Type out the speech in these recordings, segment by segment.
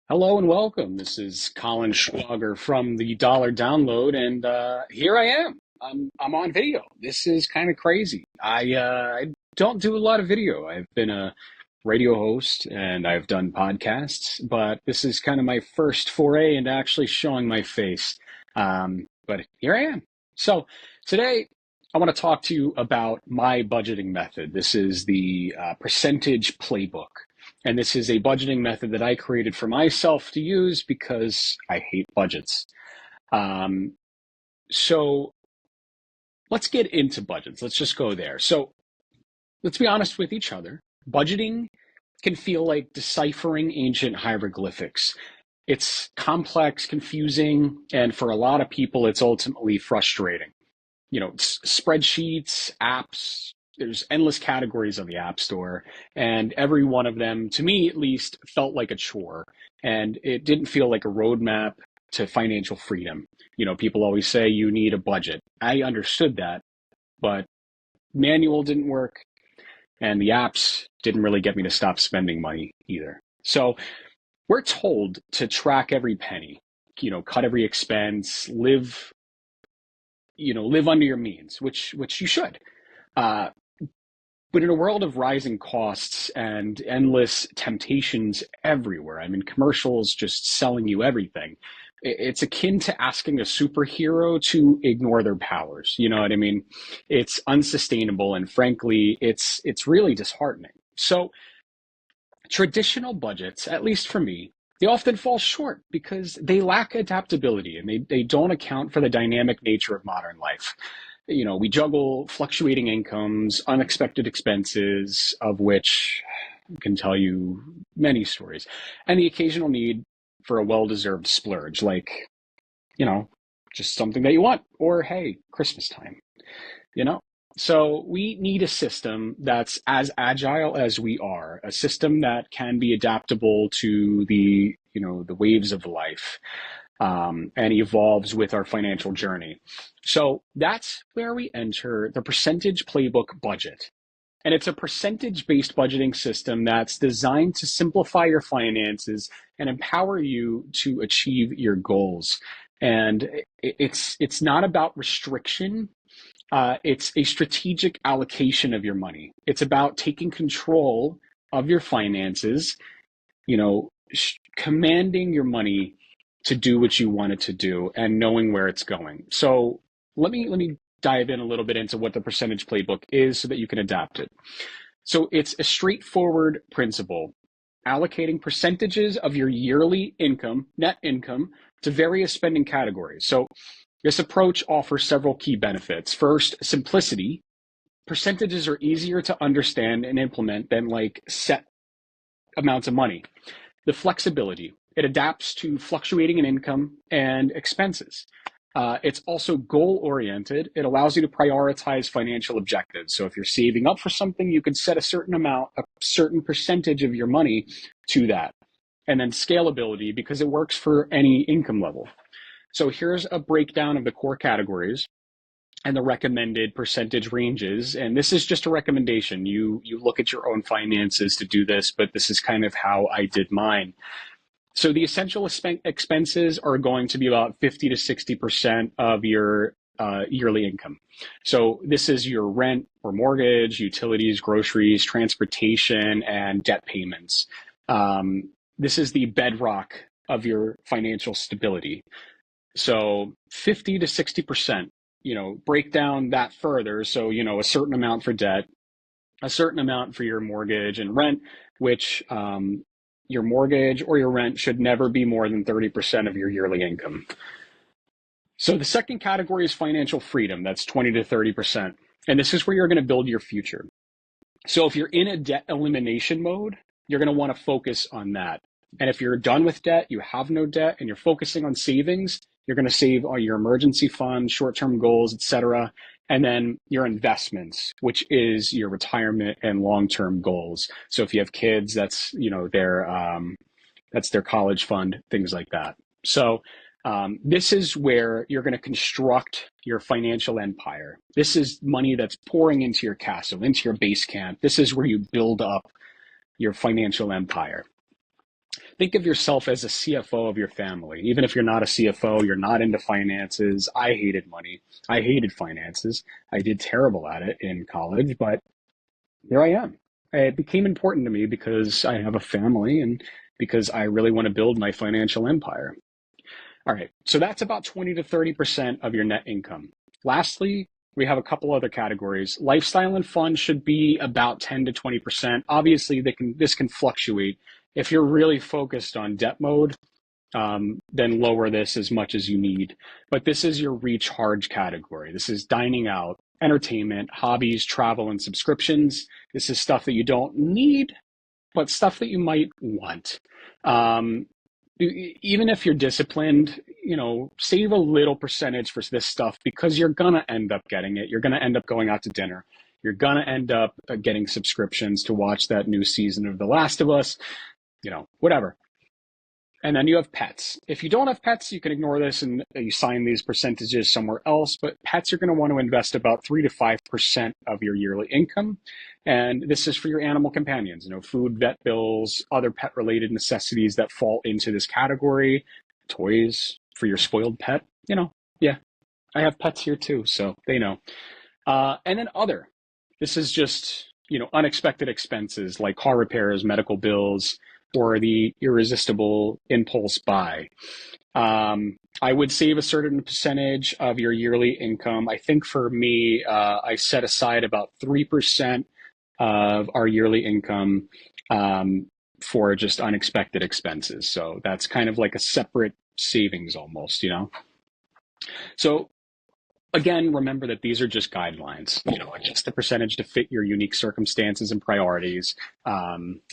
Hello and welcome. This is Colin Schwager from the Dollar Download, and here I am. I'm on video. This is kind of crazy. I don't do a lot of video. I've been a radio host and I've done podcasts, but this is kind of my first foray into actually showing my face. But here I am. So today I want to talk to you about my budgeting method. This is the Percentage Playbook. And this is a budgeting method that I created for myself to use because I hate budgets. Um, so let's get into budgets. Let's just go there. So let's be honest with each other. Budgeting can feel like deciphering ancient hieroglyphics. It's complex, confusing, and for a lot of people, it's ultimately frustrating. Spreadsheets, apps, there's endless categories on the App Store, and every one of them, to me at least, felt like a chore. And it didn't feel like a roadmap to financial freedom. People always say you need a budget. I understood that, but manual didn't work, and the apps didn't really get me to stop spending money either. So we're told to track every penny, cut every expense, live under your means, which you should. Uh, but in a world of rising costs and endless temptations everywhere, I mean, commercials just selling you everything, it's akin to asking a superhero to ignore their powers. You know what I mean? It's unsustainable, and frankly, it's really disheartening. So traditional budgets, at least for me, they often fall short because they lack adaptability and they don't account for the dynamic nature of modern life. We juggle fluctuating incomes, unexpected expenses, of which I can tell you many stories, and the occasional need for a well-deserved splurge, like, you know, just something that you want, or hey, Christmas time, you know? So we need a system that's as agile as we are, a system that can be adaptable to the waves of life, and evolves with our financial journey. So that's where we enter the Percentage Playbook budget. And it's a percentage-based budgeting system that's designed to simplify your finances and empower you to achieve your goals. And it's not about restriction. It's a strategic allocation of your money. It's about taking control of your finances, commanding your money to do what you want it to do and knowing where it's going. So let me dive in a little bit into what the Percentage Playbook is so that you can adapt it. So it's a straightforward principle, allocating percentages of your yearly income, net income, to various spending categories. So this approach offers several key benefits. First, simplicity. Percentages are easier to understand and implement than like set amounts of money. The flexibility. It adapts to fluctuating in income and expenses. It's also goal oriented. It allows you to prioritize financial objectives. So if you're saving up for something, you could set a certain amount, a certain percentage of your money to that. And then scalability, because it works for any income level. So here's a breakdown of the core categories and the recommended percentage ranges. And this is just a recommendation. You look at your own finances to do this, but this is kind of how I did mine. So the essential expenses are going to be about 50 to 60% of your yearly income. So this is your rent or mortgage, utilities, groceries, transportation, and debt payments. This is the bedrock of your financial stability. So 50 to 60%, break down that further. So, a certain amount for debt, a certain amount for your mortgage and rent, which your mortgage or your rent should never be more than 30% of your yearly income. So the second category is financial freedom. That's 20 to 30%. And this is where you're going to build your future. So if you're in a debt elimination mode, you're going to want to focus on that. And if you're done with debt, you have no debt, and you're focusing on savings, you're going to save all your emergency funds, short-term goals, etc., and then your investments, which is your retirement and long-term goals. So if you have kids, that's their college fund, things like that. So this is where you're going to construct your financial empire. This is money that's pouring into your castle, into your base camp. This is where you build up your financial empire. Think of yourself as a CFO of your family. Even if you're not a CFO, you're not into finances. I hated money. I hated finances. I did terrible at it in college, but here I am. It became important to me because I have a family and because I really want to build my financial empire. All right, so that's about 20 to 30% of your net income. Lastly, we have a couple other categories. Lifestyle and fun should be about 10 to 20%. Obviously, this can fluctuate. If you're really focused on debt mode, then lower this as much as you need. But this is your recharge category. This is dining out, entertainment, hobbies, travel, and subscriptions. This is stuff that you don't need, but stuff that you might want. Um, Even if you're disciplined, save a little percentage for this stuff because you're going to end up getting it. You're going to end up going out to dinner. You're going to end up getting subscriptions to watch that new season of The Last of Us, whatever. And then you have pets. If you don't have pets, you can ignore this and you sign these percentages somewhere else. But pets, you're going to want to invest about 3 to 5% of your yearly income. And this is for your animal companions, food, vet bills, other pet related necessities that fall into this category, toys for your spoiled pet. Yeah, I have pets here too, so they know. And then other. This is just, unexpected expenses like car repairs, medical bills, or the irresistible impulse buy. I would save a certain percentage of your yearly income. I think for me, I set aside about 3% of our yearly income for just unexpected expenses. So that's kind of like a separate savings almost. So again, remember that these are just guidelines, adjust the percentage to fit your unique circumstances and priorities.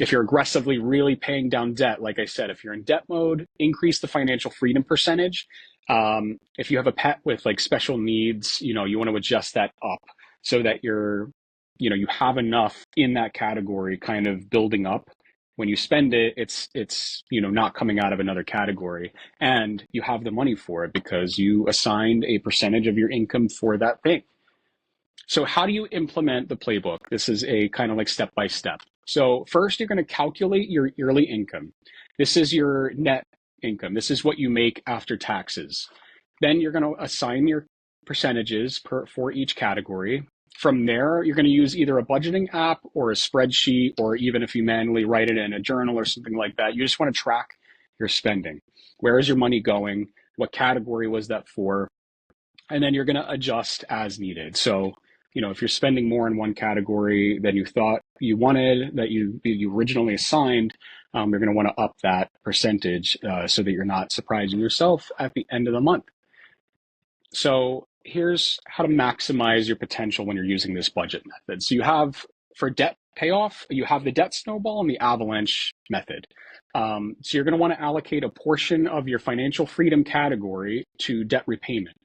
If you're aggressively really paying down debt, like I said, if you're in debt mode, increase the financial freedom percentage. If you have a pet with like special needs, you want to adjust that up so that you have enough in that category kind of building up. When you spend it, it's not coming out of another category, and you have the money for it because you assigned a percentage of your income for that thing. So how do you implement the playbook? This is a kind of like step by step. So first, you're going to calculate your yearly income. This is your net income. This is what you make after taxes. Then you're going to assign your percentages for each category. From there, you're going to use either a budgeting app or a spreadsheet, or even if you manually write it in a journal or something like that, you just want to track your spending. Where is your money going? What category was that for? And then you're going to adjust as needed. So, if you're spending more in one category than you thought you wanted, that you originally assigned, you're going to want to up that percentage so that you're not surprising yourself at the end of the month. So here's how to maximize your potential when you're using this budget method. So you have, for debt payoff, you have the debt snowball and the avalanche method. So you're going to want to allocate a portion of your financial freedom category to debt repayment.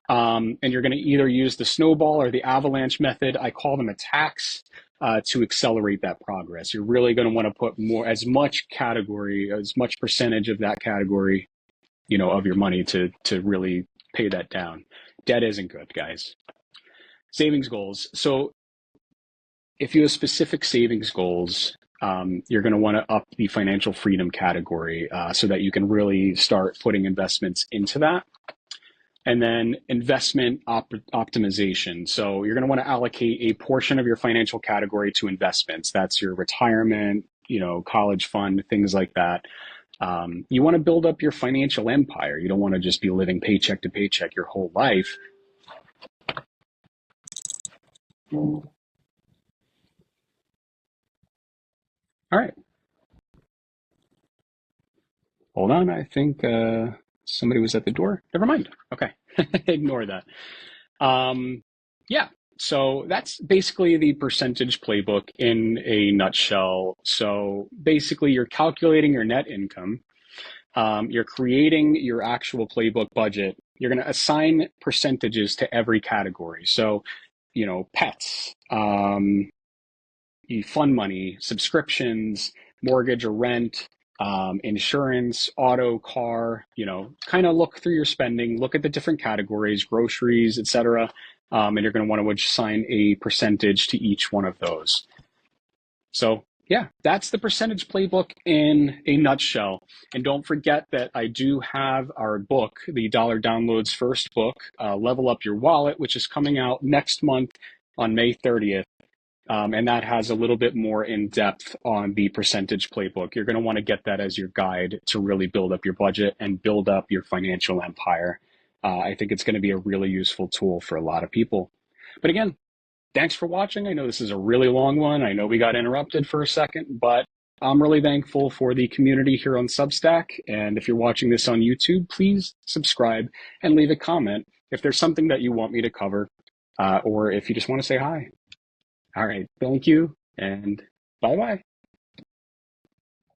And you're going to either use the snowball or the avalanche method. I call them attacks to accelerate that progress. You're really going to want to put as much percentage of that category, of your money to really pay that down. Debt isn't good, guys. Savings goals. So if you have specific savings goals, you're going to want to up the financial freedom category so that you can really start putting investments into that. And then investment optimization. So you're going to want to allocate a portion of your financial category to investments. That's your retirement, college fund, things like that. You want to build up your financial empire. You don't want to just be living paycheck to paycheck your whole life. All right. Hold on. I think somebody was at the door. Never mind. Okay. Ignore that. Yeah. So that's basically the percentage playbook in a nutshell. So basically, you're calculating your net income. You're creating your actual playbook budget. You're going to assign percentages to every category. So, pets, fund money, subscriptions, mortgage or rent, insurance, auto, car, kind of look through your spending, look at the different categories, groceries, etc. And you're going to want to assign a percentage to each one of those. So Yeah, that's the percentage playbook in a nutshell. And don't forget that I do have our book, the Dollar Downloads First book, Level Up Your Wallet, which is coming out next month on May 30th. And that has a little bit more in depth on the percentage playbook. You're going to want to get that as your guide to really build up your budget and build up your financial empire. I think it's going to be a really useful tool for a lot of people. But again, thanks for watching. I know this is a really long one. I know we got interrupted for a second, but I'm really thankful for the community here on Substack. And if you're watching this on YouTube, please subscribe and leave a comment if there's something that you want me to cover, or if you just want to say hi. All right. Thank you, and bye bye.